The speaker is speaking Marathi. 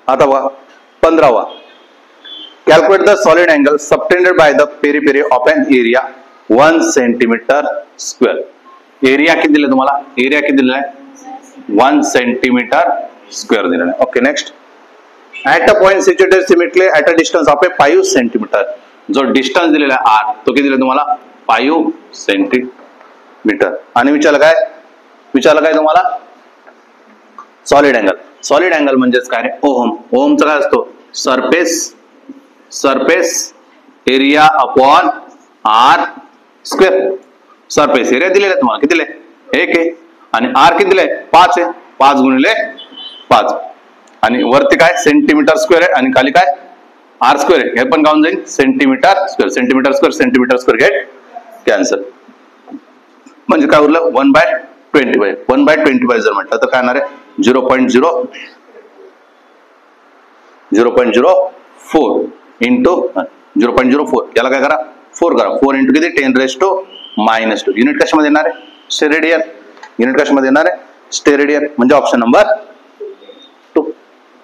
आता बघा 15वा, calculate the solid angle subtended by the periphery of an area 1 centimetre square. Area किती दिले तुम्हाला? एरिया किती दिलेला आहे? 1 सेंटीमीटर स्क्वेअर दिलेला आहे. Okay, next. At a point situated symmetrically at a distance of 5 centimetre. जो डिस्टन्स दिलेला आहे आर, तो किती दिला तुम्हाला? 5 सेंटीमीटर. आणि विचारलं काय तुम्हाला? Solid angle. सॉलिड अँगल म्हणजेच काय? ओहम. ओहमचा काय असतो? Surface area upon r square. Surface area दिलेला आहे तुम्हाला, किती दिले? 1 आहे. आणि आर किती दिले? 5 आहे. 5 गुणिले 5. आणि वरती काय? सेंटीमीटर स्क्वेअर आहे आणि खाली काय? आर स्क्वेअर आहे. हे पण गाऊन जाईल सेंटीमीटर स्क्वेअर गेट कॅन्सल. म्हणजे काय उरलं? 1/25. 1/25 जर म्हटलं तर काय येणार आहे? 0.04 इंटू 0.04. याला काय करा? 4 करा. 4 इंटू किती? 10⁻². युनिट कशामध्ये येणार आहे? स्टेरेडियन. युनिट कशामध्ये येणार आहे? स्टेरेडियन. म्हणजे ऑप्शन नंबर